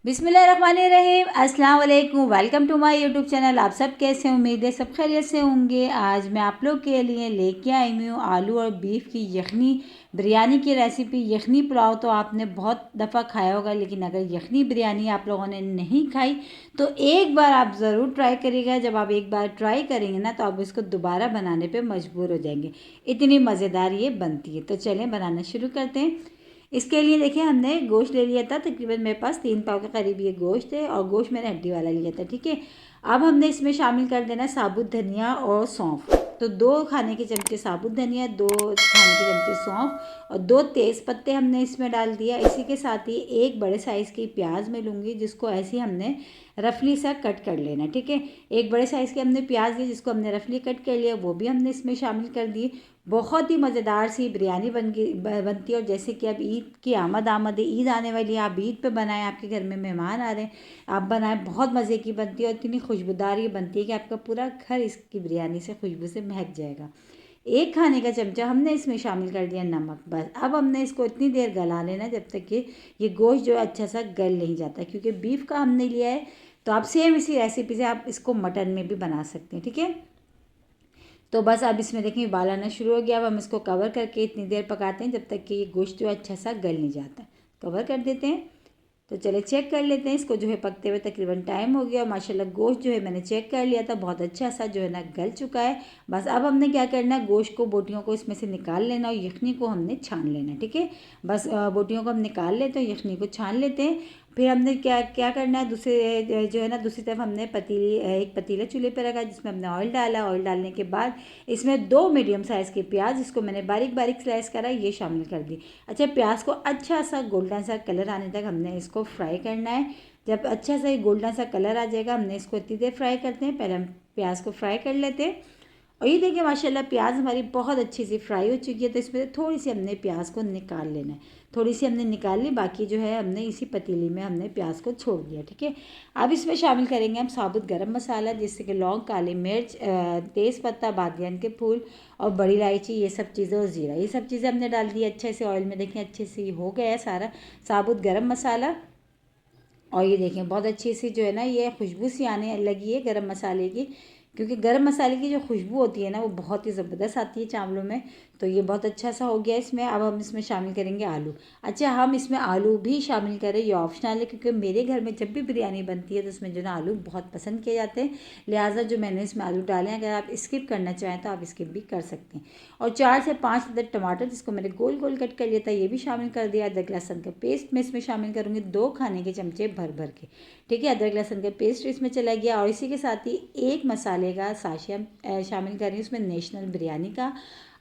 बिस्मिल्लाहिर्रहमानिर्रहीम, अस्सलाम वालेकुम। Welcome to my YouTube channel. आप सब कैसे, उम्मीद है सब खैरियत से होंगे। आज मैं आप लोग के लिए लेके आई हूँ आलू और बीफ की यखनी बिरयानी की रेसिपी। यखनी पुलाव तो आपने बहुत दफ़ा खाया होगा, लेकिन अगर यखनी बिरयानी आप लोगों ने नहीं खाई तो एक बार आप ज़रूर ट्राई करिएगा। जब आप एक बार ट्राई करेंगे ना तो आप इसको दोबारा बनाने पर मजबूर हो जाएंगे, इतनी मज़ेदार ये बनती है। तो चलें बनाना शुरू करते हैं। इसके लिए देखिए, हमने गोश्त ले लिया था, तकरीबन मेरे पास 3 पाव के करीब ये गोश्त है, और गोश्त मैंने हड्डी वाला लिया था। ठीक है, अब हमने इसमें शामिल कर देना साबुत धनिया और सौंफ। तो 2 खाने के चमचे साबुत धनिया, 2 खाने के चमचे सौंफ और 2 तेज़ पत्ते हमने इसमें डाल दिया। इसी के साथ ही एक बड़े साइज़ की प्याज मैं लूँगी, जिसको ऐसे ही हमने रफली सा कट कर लेना। ठीक है, एक बड़े साइज़ के हमने प्याज लिए, जिसको हमने रफली कट कर लिया, वो भी हमने इसमें शामिल कर दिए। बहुत ही मज़ेदार सी बिरयानी बनती है। और जैसे कि अब ईद की आमद है, ईद आने वाली है, आप ईद पे बनाएं, आपके घर में मेहमान आ रहे हैं, आप बनाएं, बहुत मज़े की बनती है और इतनी खुशबूदार ये बनती है कि आपका पूरा घर इसकी बिरयानी से खुशबू से महक जाएगा। एक खाने का चमचा हमने इसमें शामिल कर दिया नमक। बस अब हमने इसको इतनी देर गला लेना जब तक कि ये गोश्त जो अच्छा सा गल नहीं जाता, क्योंकि बीफ का हमने लिया है। तो आप सेम इसी रेसिपी से आप इसको मटन में भी बना सकते हैं। ठीक है, तो बस अब इसमें देखिए उबाल आना शुरू हो गया। अब हम इसको कवर करके इतनी देर पकाते हैं जब तक कि ये गोश्त जो अच्छा सा गल नहीं जाता। कवर कर देते हैं। तो चले चेक कर लेते हैं इसको, जो है पकते हुए तकरीबन टाइम हो गया। और माशाल्लाह गोश्त जो है मैंने चेक कर लिया था, बहुत अच्छा सा जो है ना गल चुका है। बस अब हमने क्या करना है, गोश्त को, बोटियों को इसमें से निकाल लेना और यखनी को हमने छान लेना। ठीक है, बस बोटियों को हम निकाल लेते हैं, यखनी को छान लेते हैं। फिर हमने क्या क्या करना है, दूसरे जो है ना दूसरी तरफ हमने एक पतीला चूल्हे पर रखा, जिसमें हमने ऑयल डाला। ऑयल डालने के बाद इसमें 2 मीडियम साइज़ के प्याज, जिसको मैंने बारीक बारीक स्लाइस करा, ये शामिल कर दी। अच्छा, प्याज को अच्छा सा गोल्डन सा कलर आने तक हमने इसको फ्राई करना है। जब अच्छा सा ये गोल्डन सा कलर आ जाएगा, हमने इसको इतनी देर फ्राई करते हैं। पहले हम प्याज को फ्राई कर लेते हैं। और ये देखिए माशाल्लाह प्याज हमारी बहुत अच्छी सी फ्राई हो चुकी है। तो इसमें थोड़ी सी हमने प्याज को निकाल लेना है, थोड़ी सी हमने निकाल ली, बाकी जो है हमने इसी पतीली में हमने प्याज को छोड़ दिया। ठीक है, अब इसमें शामिल करेंगे हम साबुत गरम मसाला, जिससे कि लौंग, काली मिर्च, तेज़ पत्ता, बादियान के फूल और बड़ी इलायची, ये सब चीज़ें, और ज़ीरा, ये सब चीज़ें हमने डाल दी अच्छे से ऑयल में। देखें अच्छे से हो गया है सारा साबुत गरम मसाला। और ये देखें बहुत अच्छी सी जो है ना ये खुशबू सी आने लगी है गरम मसाले की, क्योंकि गरम मसाले की जो खुशबू होती है ना वो बहुत ही ज़बरदस्त आती है चावलों में। तो ये बहुत अच्छा सा हो गया इसमें। अब हम इसमें शामिल करेंगे आलू। अच्छा, हम इसमें आलू भी शामिल करें, ये ऑप्शनल है, क्योंकि मेरे घर में जब भी बिरयानी बनती है तो उसमें जो ना आलू बहुत पसंद किए जाते हैं, लिहाजा जो मैंने इसमें आलू डाले हैं। अगर आप स्किप करना चाहें तो आप स्किप भी कर सकते हैं। और 4 से 5 अदद टमाटर, जिसको मैंने गोल गोल कट कर लिया था, ये भी शामिल कर दिया। अदरक लहसुन का पेस्ट मैं इसमें शामिल करूँगी 2 खाने के चमचे भर भर के। ठीक है, अदरक लहसुन का पेस्ट इसमें चला गया। और इसी के साथ ही एक मसाले का साशे हम शामिल कर रही हूँ उसमें, नेशनल बिरयानी का।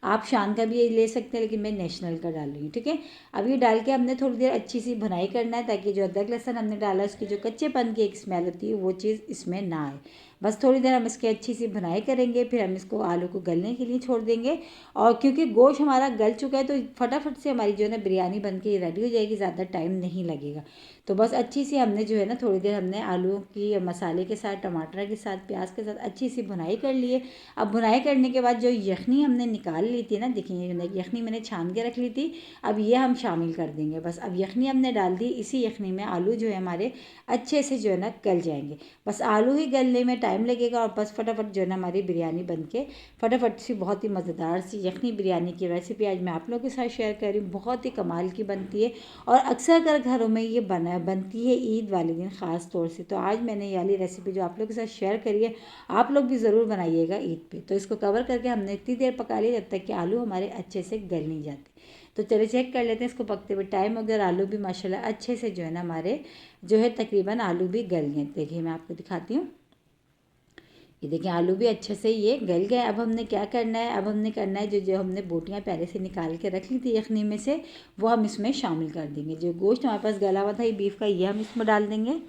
आप शान का भी ले सकते हैं, लेकिन मैं नेशनल का डाल रही हूँ। ठीक है, अब ये डाल के हमने थोड़ी देर अच्छी सी भुनाई करना है, ताकि जो अदरक लहसुन हमने डाला उसकी जो कच्चेपन की एक स्मेल होती है वो चीज़ इसमें ना आए। बस थोड़ी देर हम इसकी अच्छी सी भुनाई करेंगे, फिर हम इसको आलू को गलने के लिए छोड़ देंगे। और क्योंकि गोश्त हमारा गल चुका है तो फटाफट से हमारी जो है ना बिरयानी बन के रेडी हो जाएगी, ज़्यादा टाइम नहीं लगेगा। तो बस अच्छी सी हमने जो है ना थोड़ी देर हमने आलू की मसाले के साथ, टमाटर के साथ, प्याज के साथ अच्छी सी भुनाई कर लिए। अब भुनाई करने के बाद जो यखनी हमने निकाल ली थी ना, देखिए यखनी मैंने छान के रख ली थी, अब ये हम शामिल कर देंगे। बस अब यखनी हमने डाल दी, इसी यखनी में आलू जो है हमारे अच्छे से जो है ना गल जाएंगे। बस आलू ही गलने में टाइम लगेगा, और बस फटाफट जो है ना हमारी बिरयानी बन के फटाफट सी बहुत ही मज़ेदार सी यखनी बिरयानी की रेसिपी आज मैं आप लोगों के साथ शेयर कर रही हूँ। बहुत ही कमाल की बनती है, और अक्सर कर घरों में ये बनती है ईद वाले दिन ख़ास तौर से। तो आज मैंने ये वाली रेसिपी जो आप लोगों के साथ शेयर करी है, आप लोग भी ज़रूर बनाइएगा ईद पे। तो इसको कवर करके हमने इतनी देर पका लिया जब तक कि आलू हमारे अच्छे से गल नहीं जाते। तो चलिए चेक कर लेते हैं इसको पकते हुए टाइम, अगर आलू भी माशाल्लाह अच्छे से जो है ना हमारे जो है तकरीबन आलू भी गल गए। देखिए मैं आपको दिखाती हूँ, ये देखिए आलू भी अच्छे से ये गल गए। अब हमने क्या करना है, अब हमने करना है जो जो हमने बोटियाँ पहले से निकाल के रख ली थी यखनी में से, वो हम इसमें शामिल कर देंगे। जो गोश्त हमारे पास गला हुआ था ये बीफ का, ये हम इसमें डाल देंगे।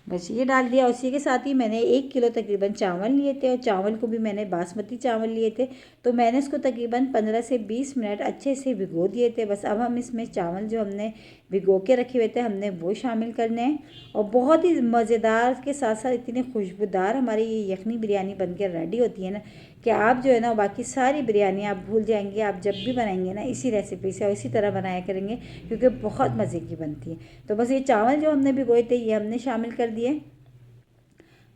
बस ये डाल दिया। उसी के साथ ही मैंने 1 किलो तकरीबन चावल लिए थे, और चावल को भी मैंने बासमती चावल लिए थे। तो मैंने इसको तकरीबन 15 से 20 मिनट अच्छे से भिगो दिए थे। बस अब हम इसमें चावल जो हमने भिगो के रखे हुए थे, हमने वो शामिल करने हैं। और बहुत ही मज़ेदार के साथ साथ इतनी खुशबूदार हमारी ये यखनी बिरयानी बनकर रेडी होती है ना कि आप जो है ना बाकी सारी बिरयानी आप भूल जाएंगे। आप जब भी बनाएंगे ना इसी रेसिपी से और इसी तरह बनाया करेंगे, क्योंकि बहुत मज़े की बनती है। तो बस ये चावल जो हमने भिगोए थे ये हमने शामिल कर दिए।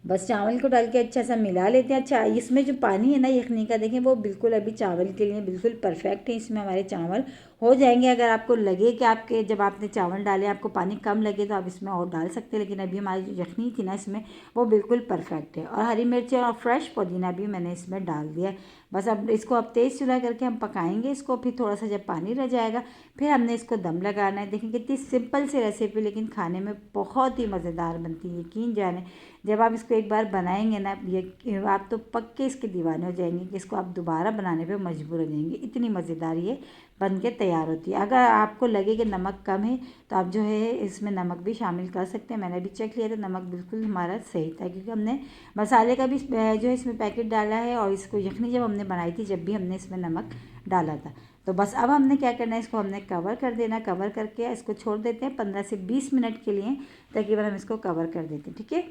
बस चावल को डाल के अच्छा सा मिला लेते हैं। अच्छा, इसमें जो पानी है ना यखनी का, देखें वो बिल्कुल अभी चावल के लिए बिल्कुल परफेक्ट है। इसमें हमारे चावल हो जाएंगे। अगर आपको लगे कि आपके जब आपने चावल डाले आपको पानी कम लगे तो आप इसमें और डाल सकते हैं, लेकिन अभी हमारी जो यखनी थी ना इसमें वो बिल्कुल परफेक्ट है। और हरी मिर्च और फ्रेश पुदीना भी मैंने इसमें डाल दिया। बस अब इसको अब तेज़ चूल्हा करके हम पकाएंगे इसको। फिर थोड़ा सा जब पानी रह जाएगा फिर हमने इसको दम लगाना है। देखें कितनी सिंपल सी रेसिपी, लेकिन खाने में बहुत ही मज़ेदार बनती है। यकीन जाने जब आप इसको एक बार बनाएंगे ना ये आप तो पक्के इसके दीवाने हो जाएंगे कि इसको आप दोबारा बनाने पे मजबूर हो जाएंगे। इतनी मज़ेदार ये बन के तैयार होती है। अगर आपको लगे कि नमक कम है तो आप जो है इसमें नमक भी शामिल कर सकते हैं। मैंने भी चेक लिया था, नमक बिल्कुल हमारा सही था, क्योंकि हमने मसाले का भी जो है इसमें पैकेट डाला है। और इसको यखनी जब हमने बनाई थी जब भी हमने इसमें नमक डाला था। तो बस अब हमने क्या करना है, इसको हमने कवर कर देना। कवर करके इसको छोड़ देते हैं 15 से 20 मिनट के लिए, तकरीबन हम इसको कवर कर देते हैं। ठीक है,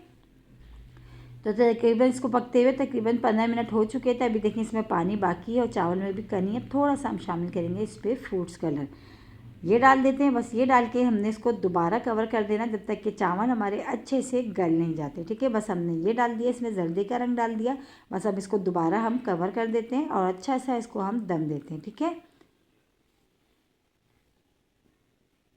तो तकरीबन इसको पकते हुए तकरीबन 15 मिनट हो चुके थे। अभी देखिए इसमें पानी बाकी है और चावल में भी कनी है। थोड़ा सा हम शामिल करेंगे इस पर फ्रूट्स कलर, ये डाल देते हैं। बस ये डाल के हमने इसको दोबारा कवर कर देना जब तक कि चावल हमारे अच्छे से गल नहीं जाते। ठीक है, बस हमने ये डाल दिया, इसमें जल्दी का रंग डाल दिया। बस अब इसको दोबारा हम कवर कर देते हैं और अच्छा सा इसको हम दम देते हैं। ठीक है,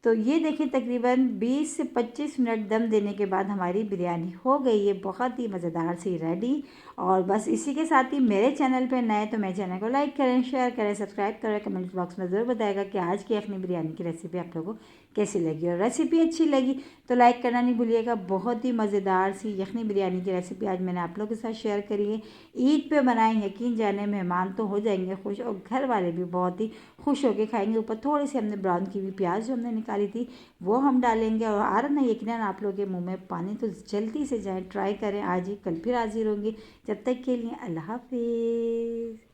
तो ये देखिए तकरीबन 20 से 25 मिनट दम देने के बाद हमारी बिरयानी हो गई है बहुत ही मज़ेदार सी रेडी। और बस इसी के साथ ही मेरे चैनल पे नए तो मेरे चैनल को लाइक करें, शेयर करें, सब्सक्राइब करें। कमेंट बॉक्स में ज़रूर बताएगा कि आज की यखनी बिरयानी की रेसिपी आप लोगों को कैसी लगी। और रेसिपी अच्छी लगी तो लाइक करना नहीं भूलिएगा। बहुत ही मज़ेदार सी यखनी बिरयानी की रेसिपी आज मैंने आप लोगों के साथ शेयर करी है। ईद पे बनाएं, यकीन जाने मेहमान तो हो जाएंगे खुश और घर वाले भी बहुत ही खुश होकर खाएंगे। ऊपर थोड़ी सी हमने ब्राउन की हुई प्याज जो हमने निकाली थी वो हम डालेंगे। और आ रहा ना यकीनन आप लोगों के मुंह में पानी, तो जल्दी से जाएं, ट्राई करें आज ही, कल फिर हाजिर होंगे। जब तक के लिए अल्लाह हाफिज़।